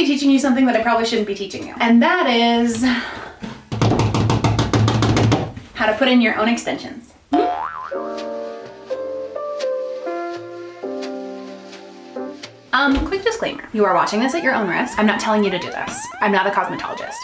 be teaching you something that I probably shouldn't be teaching you. And that is how to put in your own extensions. Quick disclaimer. You are watching this at your own risk. I'm not telling you to do this. I'm not a cosmetologist.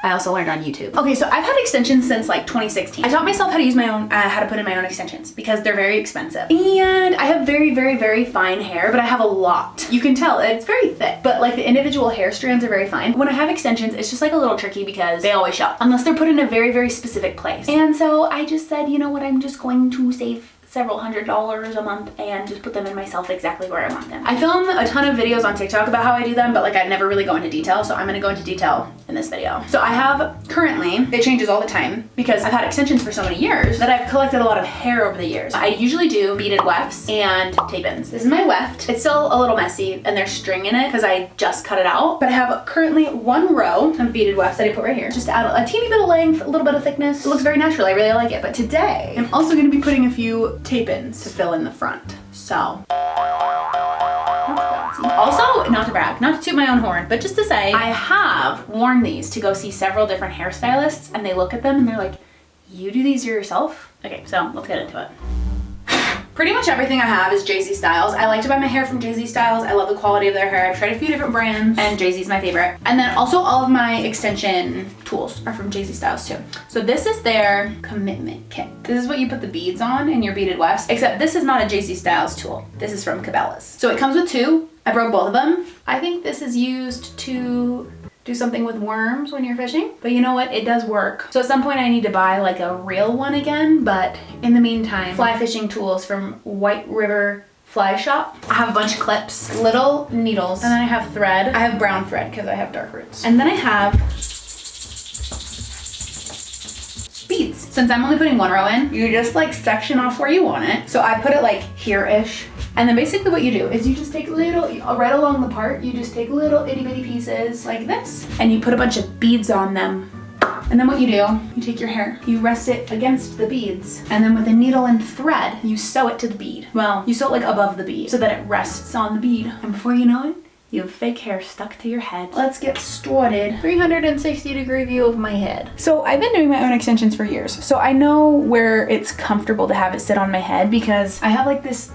I also learned on YouTube. Okay, so I've had extensions since like 2016. I taught myself how to use my own, how to put in my own extensions because they're very expensive. And I have very, very, very fine hair, but I have a lot. You can tell it's very thick, but like the individual hair strands are very fine. When I have extensions, it's just like a little tricky because they always show, unless they're put in a very, very specific place. And so I just said, you know what, I'm just going to save several $100s a month and just put them in myself exactly where I want them. I film a ton of videos on TikTok about how I do them, but like I never really go into detail, so I'm gonna go into detail in this video. So I have currently, it changes all the time because I've had extensions for so many years that I've collected a lot of hair over the years. I usually do beaded wefts and tape-ins. This is my weft. It's still a little messy and there's string in it because I just cut it out, but I have currently one row of beaded wefts that I put right here just to add a teeny bit of length, a little bit of thickness. It looks very natural, I really like it. But today, I'm also gonna be putting a few tape-ins to fill in the front. So, also, not to brag, not to toot my own horn, but just to say, I have worn these to go see several different hairstylists and they look at them and they're like, you do these yourself? Okay, so let's get into it. Pretty much everything I have is Jay-Z Styles. I like to buy my hair from Jay-Z Styles. I love the quality of their hair. I've tried a few different brands and Jay-Z's my favorite. And then also all of my extension tools are from Jay-Z Styles too. So this is their commitment kit. This is what you put the beads on in your beaded wefts, except this is not a Jay-Z Styles tool. This is from Cabela's. So it comes with two. I broke both of them. I think this is used to do something with worms when you're fishing, but you know what, it does work. So at some point I need to buy like a real one again, but in the meantime, fly fishing tools from White River Fly Shop. I have a bunch of clips, little needles, and then I have thread. I have brown thread because I have dark roots. And then I have beads. Since I'm only putting one row in, you just like section off where you want it. So I put it like here-ish. And then basically what you do is you just take little, right along the part, you just take little itty bitty pieces like this, and you put a bunch of beads on them. And then what you do, you take your hair, you rest it against the beads, and then with a needle and thread, you sew it to the bead. Well, you sew it like above the bead so that it rests on the bead. And before you know it, you have fake hair stuck to your head. Let's get started. 360-degree view of my head. So I've been doing my own extensions for years. So I know where it's comfortable to have it sit on my head because I have like this,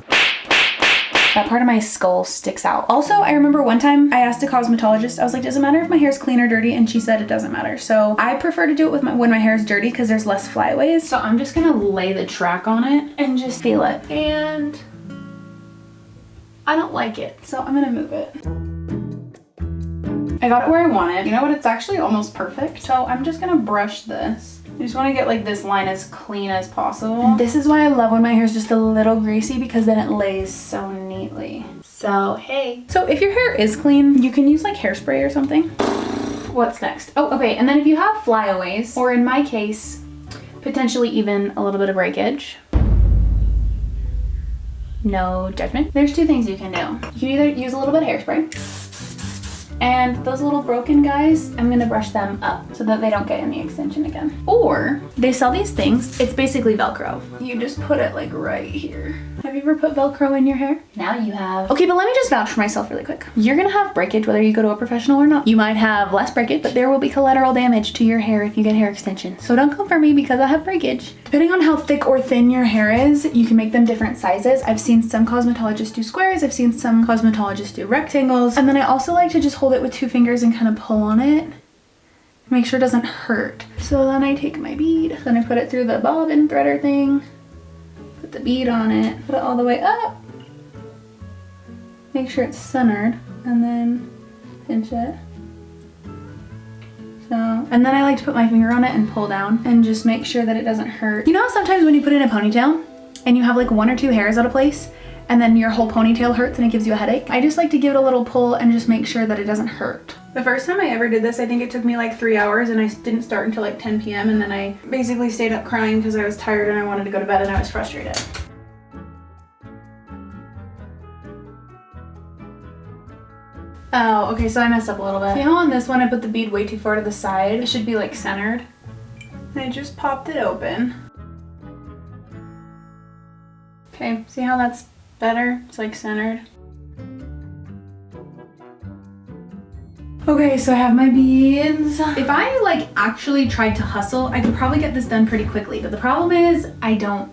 that part of my skull sticks out. Also, I remember one time I asked a cosmetologist, I was like, does it matter if my hair is clean or dirty? And she said it doesn't matter. So I prefer to do it with when my hair is dirty because there's less flyaways. So I'm just gonna lay the track on it and just feel it. And I don't like it, so I'm gonna move it. I got it where I want it. You know what? It's actually almost perfect. So I'm just gonna brush this. I just want to get like this line as clean as possible. And this is why I love when my hair is just a little greasy because then it lays so neatly. So, hey. So if your hair is clean, you can use like hairspray or something. What's next? Oh, okay. And then if you have flyaways, or in my case, potentially even a little bit of breakage, no judgment. There's two things you can do. You can either use a little bit of hairspray, and those little broken guys, I'm gonna brush them up so that they don't get in the extension again. Or they sell these things, it's basically Velcro. You just put it like right here. Have you ever put Velcro in your hair? Now you have. Okay, but let me just vouch for myself really quick. You're gonna have breakage whether you go to a professional or not. You might have less breakage, but there will be collateral damage to your hair if you get hair extensions. So don't come for me because I have breakage. Depending on how thick or thin your hair is, you can make them different sizes. I've seen some cosmetologists do squares, I've seen some cosmetologists do rectangles, and then I also like to just hold it with 2 fingers and kind of pull on it. Make sure it doesn't hurt. So then I take my bead, then I put it through the bobbin threader thing, put the bead on it, put it all the way up, make sure it's centered, and then pinch it. So, and then I like to put my finger on it and pull down and just make sure that it doesn't hurt. You know how sometimes when you put it in a ponytail and you have like 1 or 2 hairs out of place and then your whole ponytail hurts and it gives you a headache? I just like to give it a little pull and just make sure that it doesn't hurt. The first time I ever did this, I think it took me like 3 hours and I didn't start until like 10 p.m. and then I basically stayed up crying because I was tired and I wanted to go to bed and I was frustrated. Oh, okay, so I messed up a little bit. See how on this one I put the bead way too far to the side? It should be like centered. And I just popped it open. Okay, see how that's better? It's like centered. Okay, so I have my beads. If I like actually tried to hustle, I could probably get this done pretty quickly, but the problem is I don't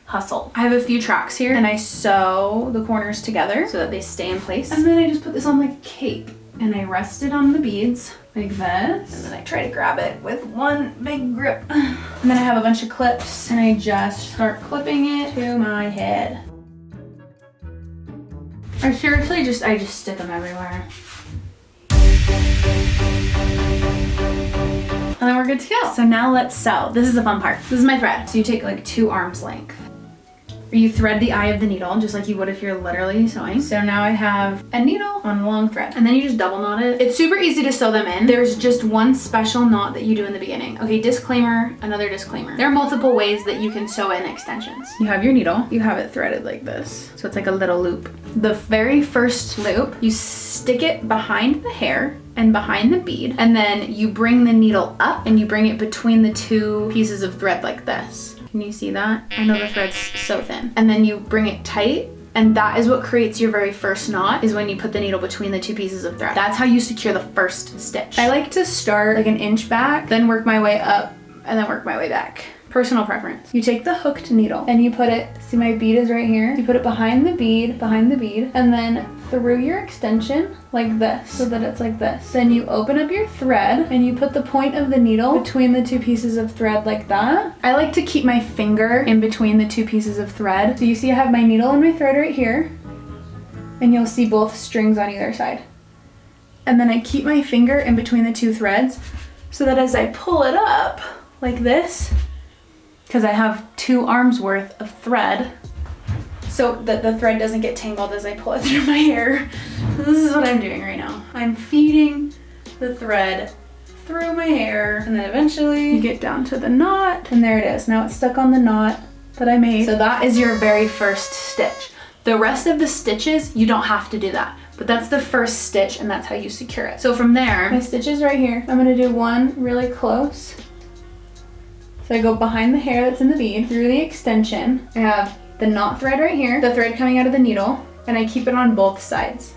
hustle. I have a few tracks here and I sew the corners together so that they stay in place. And then I just put this on like a cape and I rest it on the beads like this. And then I try to grab it with one big grip. And then I have a bunch of clips and I just start clipping it to my head. I seriously just stick them everywhere. And then we're good to go. So now let's sew. This is the fun part. This is my thread. So you take like 2 arms length. You thread the eye of the needle just like you would if you're literally sewing. So now I have a needle on a long thread and then you just double knot it. It's super easy to sew them in. There's just one special knot that you do in the beginning. Okay, disclaimer, another disclaimer. There are multiple ways that you can sew in extensions. You have your needle, you have it threaded like this. So it's like a little loop. The very first loop, you stick it behind the hair and behind the bead, and then you bring the needle up and you bring it between the 2 pieces of thread like this. Can you see that? I know the thread's so thin. And then you bring it tight, and that is what creates your very first knot, is when you put the needle between the 2 pieces of thread. That's how you secure the first stitch. I like to start like an inch back, then work my way up, and then work my way back. Personal preference. You take the hooked needle and you put it, see my bead is right here, you put it behind the bead, and then through your extension like this, so that it's like this. Then you open up your thread and you put the point of the needle between the 2 pieces of thread like that. I like to keep my finger in between the 2 pieces of thread. So you see I have my needle and my thread right here, and you'll see both strings on either side. And then I keep my finger in between the 2 threads so that as I pull it up like this, because I have 2 arms worth of thread, so that the thread doesn't get tangled as I pull it through my hair. This is what I'm doing right now. I'm feeding the thread through my hair, and then eventually you get down to the knot, and there it is. Now it's stuck on the knot that I made. So that is your very first stitch. The rest of the stitches, you don't have to do that, but that's the first stitch and that's how you secure it. So from there, my stitch is right here. I'm gonna do one really close. So I go behind the hair that's in the bead, through the extension. I have the knot thread right here, the thread coming out of the needle, and I keep it on both sides.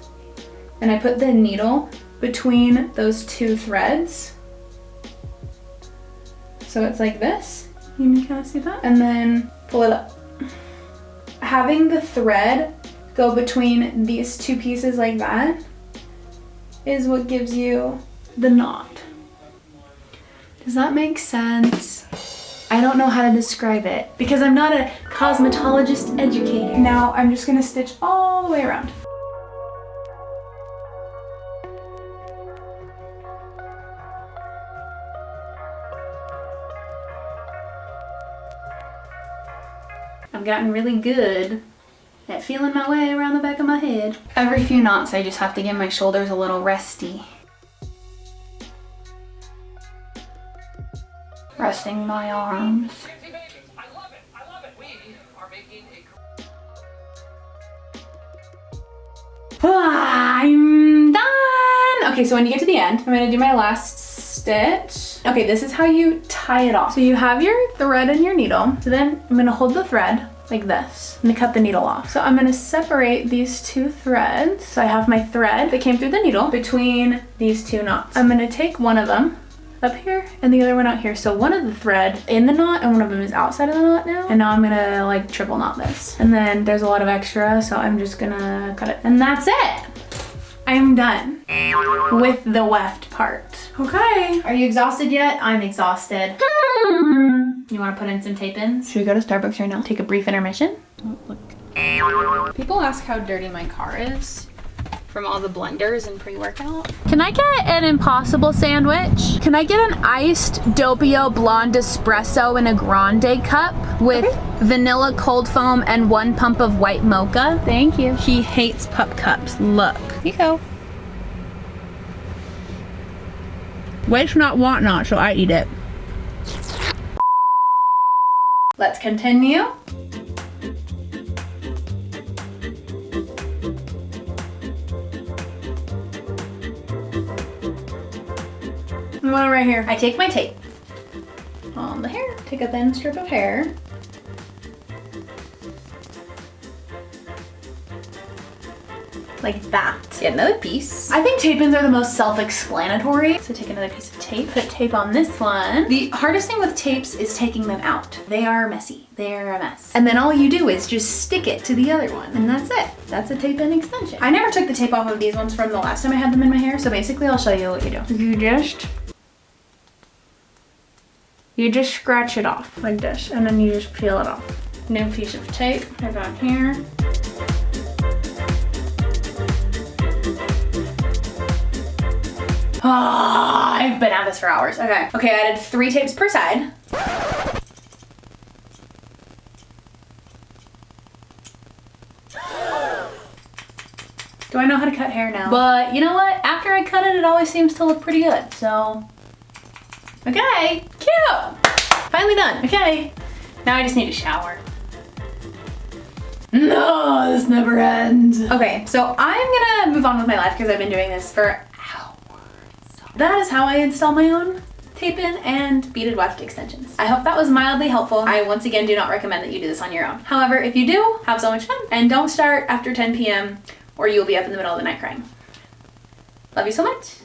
And I put the needle between those 2 threads. So it's like this. You can kind of see that? And then pull it up. Having the thread go between these 2 pieces like that is what gives you the knot. Does that make sense? I don't know how to describe it because I'm not a cosmetologist educator. Now I'm just gonna stitch all the way around. I've gotten really good at feeling my way around the back of my head. Every few knots I just have to give my shoulders a little resty. Resting my arms. I love it. We are making a... I'm done. Okay, so when you get to the end, I'm gonna do my last stitch. Okay, this is how you tie it off. So you have your thread and your needle. So then I'm gonna hold the thread like this. I'm gonna cut the needle off. So I'm gonna separate these 2 threads. So I have my thread that came through the needle between these 2 knots. I'm gonna take one of them up here and the other one out here. So one of the thread in the knot and one of them is outside of the knot now. And now I'm gonna like triple knot this. And then there's a lot of extra, so I'm just gonna cut it. And that's it. I'm done with the weft part. Okay. Are you exhausted yet? I'm exhausted. You wanna put in some tape-ins? Should we go to Starbucks right now? Take a brief intermission? Oh, look. People ask how dirty my car is from all the blenders and pre-workout. Can I get an Impossible sandwich? Can I get an iced Doppio Blonde Espresso in a grande cup with vanilla cold foam and 1 pump of white mocha? Thank you. He hates pup cups. Look. Here you go. Waste not, want not, so I eat it. Let's continue. One right here. I take my tape on the hair, take a thin strip of hair, like that. Get another piece. I think tape ins are the most self-explanatory. So take another piece of tape, put tape on this one. The hardest thing with tapes is taking them out. They are messy. They're a mess. And then all you do is just stick it to the other one, and that's it. That's a tape in extension. I never took the tape off of these ones from the last time I had them in my hair, so basically I'll show you what you do. You just scratch it off like this, and then you just peel it off. New piece of tape, put it on here. I've been at this for hours. Okay, I added 3 tapes per side. Do I know how to cut hair now? But you know what? After I cut it, it always seems to look pretty good, so. Okay, cute. Finally done. Okay, now I just need a shower. No, this never ends. Okay, so I'm gonna move on with my life because I've been doing this for hours. That is how I install my own tape-in and beaded weft extensions. I hope that was mildly helpful. I once again do not recommend that you do this on your own. However, if you do, have so much fun and don't start after 10 p.m. or you'll be up in the middle of the night crying. Love you so much.